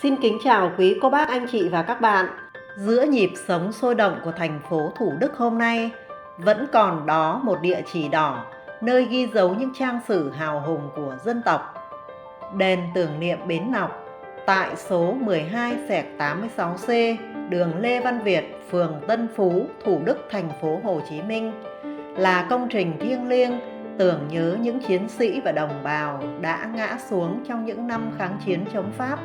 Xin kính chào quý cô bác anh chị và các bạn. Giữa nhịp sống sôi động của thành phố Thủ Đức hôm nay, vẫn còn đó một địa chỉ đỏ nơi ghi dấu những trang sử hào hùng của dân tộc. Đền tưởng niệm Bến Nọc tại số 12/86C, đường Lê Văn Việt, phường Tân Phú, Thủ Đức, thành phố Hồ Chí Minh là công trình thiêng liêng tưởng nhớ những chiến sĩ và đồng bào đã ngã xuống trong những năm kháng chiến chống Pháp.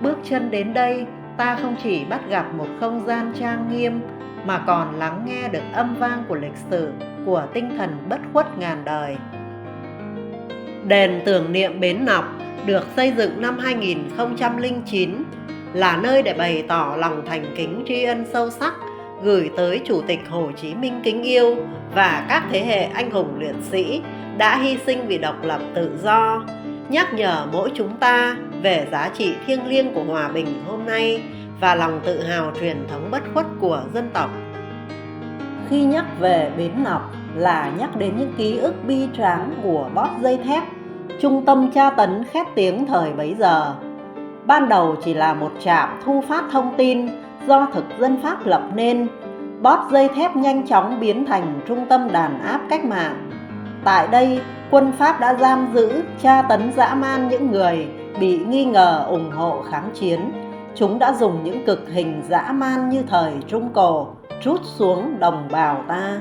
Bước chân đến đây, ta không chỉ bắt gặp một không gian trang nghiêm mà còn lắng nghe được âm vang của lịch sử, của tinh thần bất khuất ngàn đời. Đền tưởng niệm Bến Nọc được xây dựng năm 2009 là nơi để bày tỏ lòng thành kính tri ân sâu sắc gửi tới Chủ tịch Hồ Chí Minh kính yêu và các thế hệ anh hùng liệt sĩ đã hy sinh vì độc lập tự do, nhắc nhở mỗi chúng ta về giá trị thiêng liêng của hòa bình hôm nay và lòng tự hào truyền thống bất khuất của dân tộc. Khi nhắc về Bến Nọc là nhắc đến những ký ức bi tráng của Bót Dây Thép, trung tâm tra tấn khét tiếng thời bấy giờ. Ban đầu chỉ là một trạm thu phát thông tin do thực dân Pháp lập nên, Bót Dây Thép nhanh chóng biến thành trung tâm đàn áp cách mạng. Tại đây, quân Pháp đã giam giữ, tra tấn dã man những người bị nghi ngờ ủng hộ kháng chiến. Chúng đã dùng những cực hình dã man như thời Trung Cổ trút xuống đồng bào ta.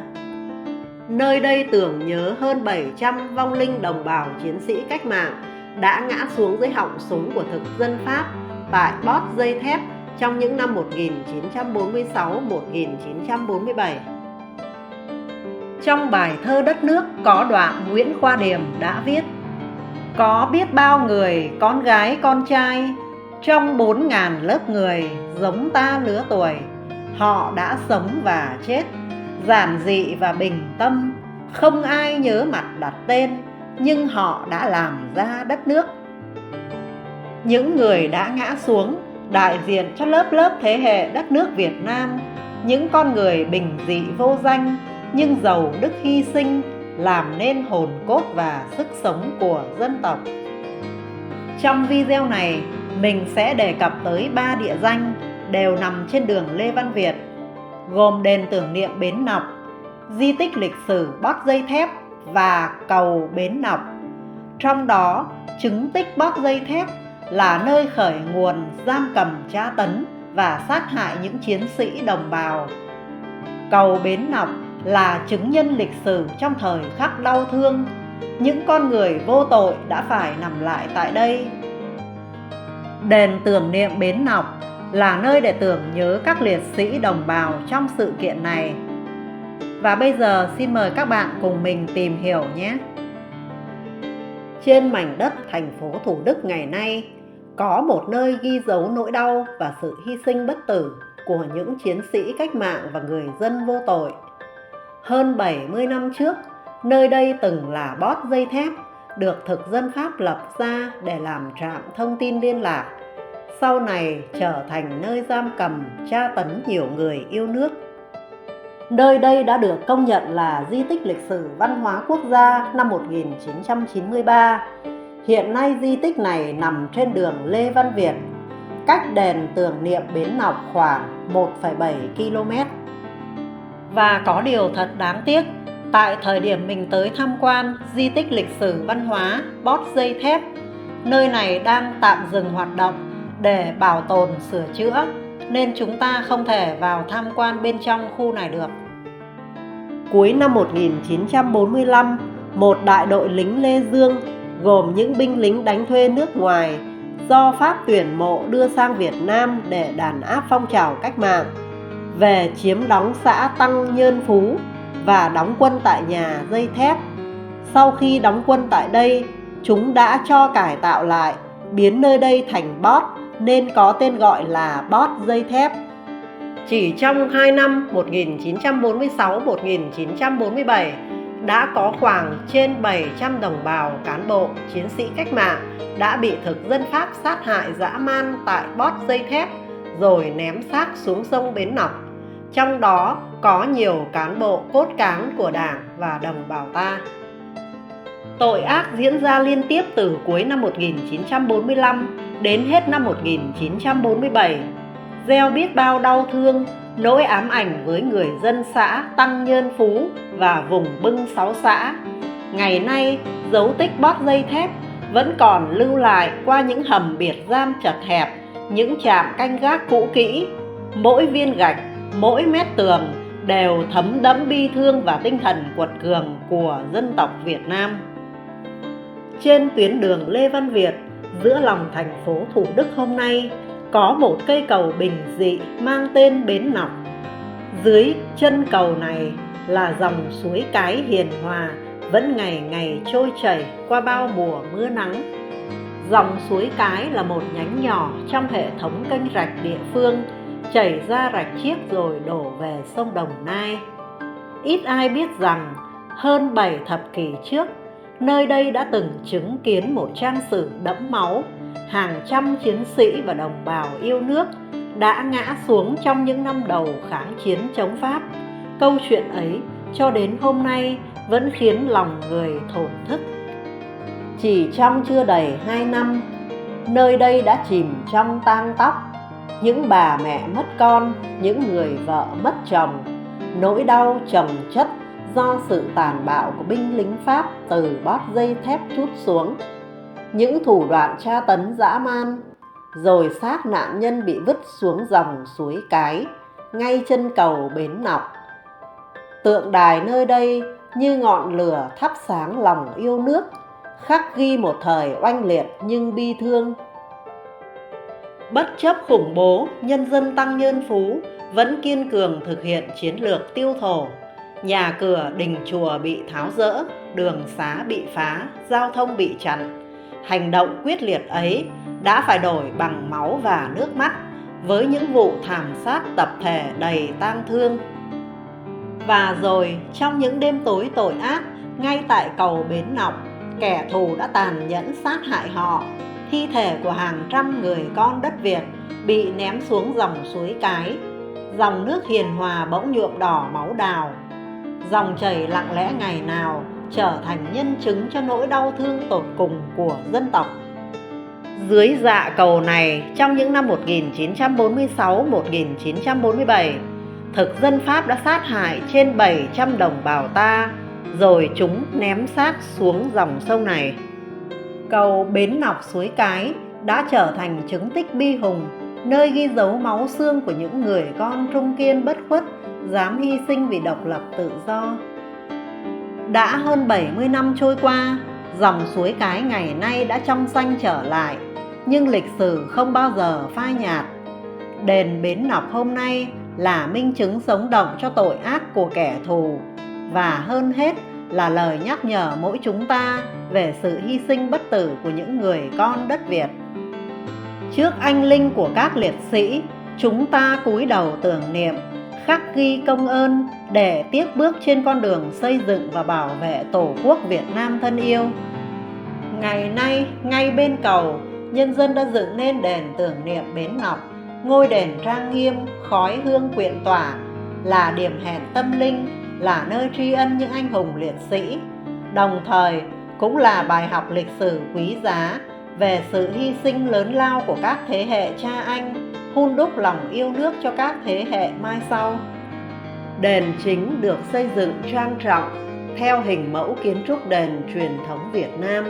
Nơi đây tưởng nhớ hơn 700 vong linh đồng bào chiến sĩ cách mạng đã ngã xuống dưới họng súng của thực dân Pháp tại Bót Dây Thép trong những năm 1946-1947. Trong bài thơ Đất Nước có đoạn Nguyễn Khoa Điềm đã viết: có biết bao người, con gái con trai, trong 4.000 lớp người giống ta lứa tuổi, họ đã sống và chết, giản dị và bình tâm, không ai nhớ mặt đặt tên, nhưng họ đã làm ra đất nước. Những người đã ngã xuống đại diện cho lớp lớp thế hệ đất nước Việt Nam, những con người bình dị vô danh nhưng giàu đức hy sinh, làm nên hồn cốt và sức sống của dân tộc. Trong video này, mình sẽ đề cập tới 3 địa danh đều nằm trên đường Lê Văn Việt, gồm đền tưởng niệm Bến Nọc, di tích lịch sử Bót Dây Thép và cầu Bến Nọc. Trong đó, chứng tích Bót Dây Thép là nơi khởi nguồn giam cầm, tra tấn và sát hại những chiến sĩ đồng bào. Cầu Bến Nọc là chứng nhân lịch sử trong thời khắc đau thương, những con người vô tội đã phải nằm lại tại đây. Đền tưởng niệm Bến Nọc là nơi để tưởng nhớ các liệt sĩ đồng bào trong sự kiện này. Và bây giờ xin mời các bạn cùng mình tìm hiểu nhé. Trên mảnh đất thành phố Thủ Đức ngày nay, có một nơi ghi dấu nỗi đau và sự hy sinh bất tử của những chiến sĩ cách mạng và người dân vô tội. Hơn 70 năm trước, nơi đây từng là Bót Dây Thép, được thực dân Pháp lập ra để làm trạm thông tin liên lạc. Sau này trở thành nơi giam cầm, tra tấn nhiều người yêu nước. Nơi đây đã được công nhận là di tích lịch sử văn hóa quốc gia năm 1993. Hiện nay di tích này nằm trên đường Lê Văn Việt, cách đền tưởng niệm Bến Nọc khoảng 1,7 km. Và có điều thật đáng tiếc, tại thời điểm mình tới tham quan di tích lịch sử văn hóa Bót Dây Thép, nơi này đang tạm dừng hoạt động để bảo tồn sửa chữa, nên chúng ta không thể vào tham quan bên trong khu này được. Cuối năm 1945, một đại đội lính Lê Dương gồm những binh lính đánh thuê nước ngoài do Pháp tuyển mộ đưa sang Việt Nam để đàn áp phong trào cách mạng, về chiếm đóng xã Tăng Nhơn Phú và đóng quân tại nhà Dây Thép. Sau khi đóng quân tại đây, chúng đã cho cải tạo lại, biến nơi đây thành Bót nên có tên gọi là Bót Dây Thép. Chỉ trong 2 năm 1946-1947 đã có khoảng trên 700 đồng bào cán bộ, chiến sĩ cách mạng đã bị thực dân Pháp sát hại dã man tại Bót Dây Thép rồi ném xác xuống sông Bến Nọc. Trong đó có nhiều cán bộ cốt cán của Đảng và đồng bào ta. Tội ác diễn ra liên tiếp từ cuối năm 1945 Đến hết năm 1947, gieo biết bao đau thương, nỗi ám ảnh với người dân xã Tăng Nhơn Phú và vùng Bưng Sáu xã. Ngày nay, dấu tích bót dây thép vẫn còn lưu lại qua những hầm biệt giam chật hẹp, những trạm canh gác cũ kỹ. Mỗi viên gạch, mỗi mét tường đều thấm đẫm bi thương và tinh thần quật cường của dân tộc Việt Nam. Trên tuyến đường Lê Văn Việt, giữa lòng thành phố Thủ Đức hôm nay, có một cây cầu bình dị mang tên Bến Nọc. Dưới chân cầu này là dòng suối Cái hiền hòa vẫn ngày ngày trôi chảy qua bao mùa mưa nắng. Dòng suối Cái là một nhánh nhỏ trong hệ thống kênh rạch địa phương, chảy ra rạch Chiếc rồi đổ về sông Đồng Nai. Ít ai biết rằng hơn 7 thập kỷ trước, nơi đây đã từng chứng kiến một trang sử đẫm máu. Hàng trăm chiến sĩ và đồng bào yêu nước đã ngã xuống trong những năm đầu kháng chiến chống Pháp. Câu chuyện ấy cho đến hôm nay vẫn khiến lòng người thổn thức. Chỉ trong chưa đầy 2 năm, nơi đây đã chìm trong tang tóc. Những bà mẹ mất con, những người vợ mất chồng, nỗi đau chồng chất do sự tàn bạo của binh lính Pháp từ bót dây thép trút xuống, những thủ đoạn tra tấn dã man, rồi xác nạn nhân bị vứt xuống dòng suối Cái ngay chân cầu Bến Nọc. Tượng đài nơi đây như ngọn lửa thắp sáng lòng yêu nước, khắc ghi một thời oanh liệt nhưng bi thương. Bất chấp khủng bố, nhân dân Tăng Nhơn Phú vẫn kiên cường thực hiện chiến lược tiêu thổ. Nhà cửa đình chùa bị tháo dỡ, đường xá bị phá, giao thông bị chặn. Hành động quyết liệt ấy đã phải đổi bằng máu và nước mắt với những vụ thảm sát tập thể đầy tang thương. Và rồi trong những đêm tối tội ác, ngay tại cầu Bến Nọc, kẻ thù đã tàn nhẫn sát hại họ. Thi thể của hàng trăm người con đất Việt bị ném xuống dòng suối Cái. Dòng nước hiền hòa bỗng nhuộm đỏ máu đào. Dòng chảy lặng lẽ ngày nào trở thành nhân chứng cho nỗi đau thương tột cùng của dân tộc. Dưới dạ cầu này, trong những năm 1946-1947, thực dân Pháp đã sát hại trên 700 đồng bào ta, rồi chúng ném xác xuống dòng sông này. Cầu Bến Nọc suối Cái đã trở thành chứng tích bi hùng, nơi ghi dấu máu xương của những người con trung kiên bất khuất, dám hy sinh vì độc lập tự do. Đã hơn 70 năm trôi qua, dòng suối Cái ngày nay đã trong xanh trở lại, nhưng lịch sử không bao giờ phai nhạt. Đền Bến Nọc hôm nay là minh chứng sống động cho tội ác của kẻ thù, và hơn hết là lời nhắc nhở mỗi chúng ta về sự hy sinh bất tử của những người con đất Việt. Trước anh linh của các liệt sĩ, chúng ta cúi đầu tưởng niệm, khắc ghi công ơn để tiếp bước trên con đường xây dựng và bảo vệ Tổ quốc Việt Nam thân yêu. Ngày nay, ngay bên cầu, nhân dân đã dựng nên đền tưởng niệm Bến Nọc, ngôi đền trang nghiêm, khói hương quyện tỏa, là điểm hẹn tâm linh, là nơi tri ân những anh hùng liệt sĩ, đồng thời cũng là bài học lịch sử quý giá về sự hy sinh lớn lao của các thế hệ cha anh, hun đúc lòng yêu nước cho các thế hệ mai sau. Đền chính được xây dựng trang trọng theo hình mẫu kiến trúc đền truyền thống Việt Nam.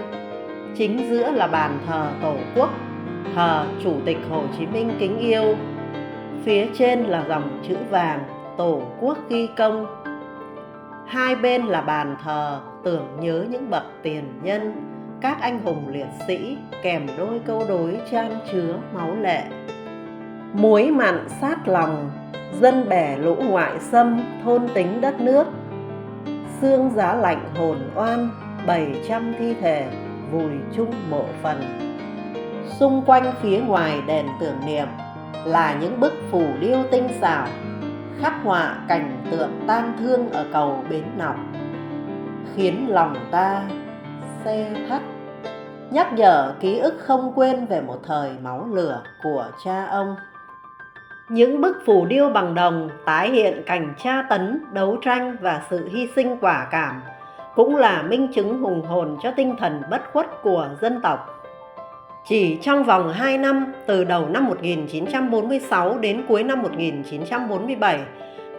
Chính giữa là bàn thờ Tổ quốc, thờ Chủ tịch Hồ Chí Minh kính yêu. Phía trên là dòng chữ vàng Tổ quốc ghi công. Hai bên là bàn thờ tưởng nhớ những bậc tiền nhân, các anh hùng liệt sĩ, kèm đôi câu đối chan chứa máu lệ. Muối mặn sát lòng, dân bẻ lũ ngoại xâm thôn tính đất nước. Xương giá lạnh hồn oan, 700 thi thể vùi chung mộ phần. Xung quanh phía ngoài đền tưởng niệm là những bức phù điêu tinh xảo, khắc họa cảnh tượng tang thương ở cầu Bến Nọc, khiến lòng ta se thắt, nhắc nhở ký ức không quên về một thời máu lửa của cha ông. Những bức phù điêu bằng đồng tái hiện cảnh tra tấn, đấu tranh và sự hy sinh quả cảm, cũng là minh chứng hùng hồn cho tinh thần bất khuất của dân tộc. Chỉ trong vòng 2 năm, từ đầu năm 1946 đến cuối năm 1947,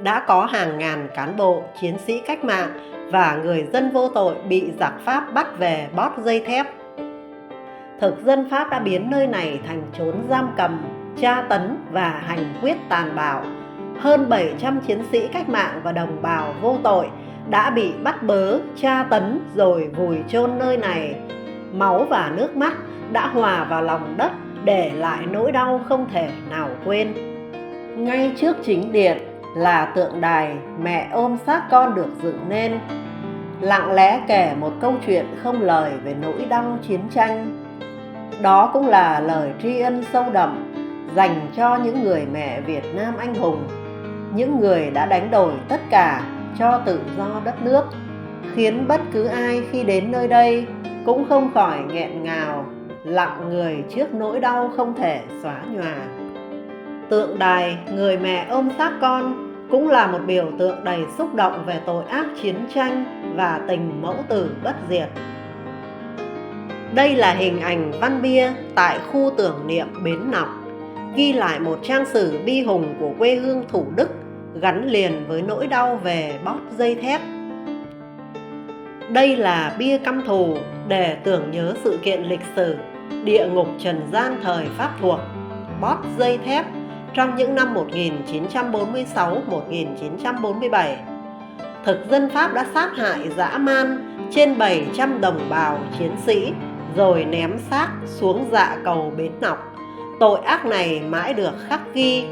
đã có hàng ngàn cán bộ, chiến sĩ cách mạng và người dân vô tội bị giặc Pháp bắt về bót dây thép. Thực dân Pháp đã biến nơi này thành chốn giam cầm, tra tấn và hành quyết tàn bạo. Hơn 700 chiến sĩ cách mạng và đồng bào vô tội đã bị bắt bớ, tra tấn rồi vùi chôn nơi này. Máu và nước mắt đã hòa vào lòng đất, để lại nỗi đau không thể nào quên. Ngay trước chính điện là tượng đài mẹ ôm xác con được dựng nên, lặng lẽ kể một câu chuyện không lời về nỗi đau chiến tranh. Đó cũng là lời tri ân sâu đậm dành cho những người mẹ Việt Nam anh hùng, những người đã đánh đổi tất cả cho tự do đất nước, khiến bất cứ ai khi đến nơi đây cũng không khỏi nghẹn ngào, lặng người trước nỗi đau không thể xóa nhòa. Tượng đài người mẹ ôm xác con cũng là một biểu tượng đầy xúc động về tội ác chiến tranh và tình mẫu tử bất diệt. Đây là hình ảnh văn bia tại khu tưởng niệm Bến Nọc, ghi lại một trang sử bi hùng của quê hương Thủ Đức, gắn liền với nỗi đau về bót dây thép. Đây là bia căm thù để tưởng nhớ sự kiện lịch sử địa ngục trần gian thời Pháp thuộc, bót dây thép, trong những năm 1946-1947. Thực dân Pháp đã sát hại dã man trên 700 đồng bào chiến sĩ rồi ném xác xuống dạ cầu Bến Nọc. Tội ác này mãi được khắc ghi.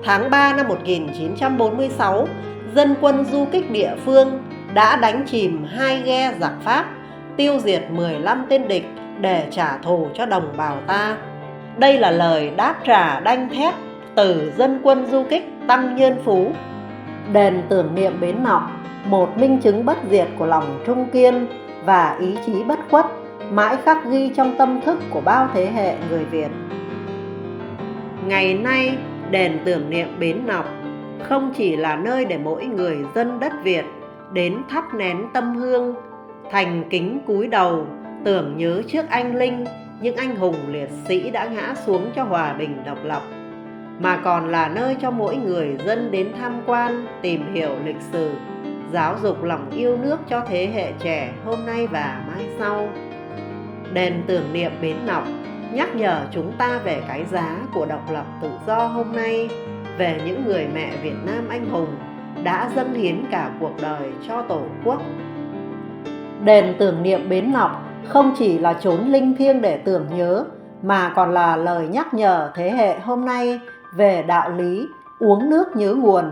Tháng 3 năm 1946, dân quân du kích địa phương đã đánh chìm 2 ghe giặc Pháp, tiêu diệt 15 tên địch để trả thù cho đồng bào ta. Đây là lời đáp trả đanh thép từ dân quân du kích Tăng Nhân Phú. Đền tưởng niệm Bến Nọc, một minh chứng bất diệt của lòng trung kiên và ý chí bất khuất, mãi khắc ghi trong tâm thức của bao thế hệ người Việt. Ngày nay, đền tưởng niệm Bến Nọc không chỉ là nơi để mỗi người dân đất Việt đến thắp nén tâm hương, thành kính cúi đầu tưởng nhớ trước anh linh, những anh hùng liệt sĩ đã ngã xuống cho hòa bình độc lập, mà còn là nơi cho mỗi người dân đến tham quan, tìm hiểu lịch sử, giáo dục lòng yêu nước cho thế hệ trẻ hôm nay và mai sau. Đền tưởng niệm Bến Nọc nhắc nhở chúng ta về cái giá của độc lập tự do hôm nay, về những người mẹ Việt Nam anh hùng đã dâng hiến cả cuộc đời cho Tổ quốc. Đền tưởng niệm Bến Nọc không chỉ là chốn linh thiêng để tưởng nhớ, mà còn là lời nhắc nhở thế hệ hôm nay về đạo lý uống nước nhớ nguồn.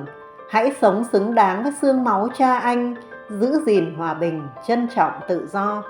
Hãy sống xứng đáng với xương máu cha anh, giữ gìn hòa bình, trân trọng tự do.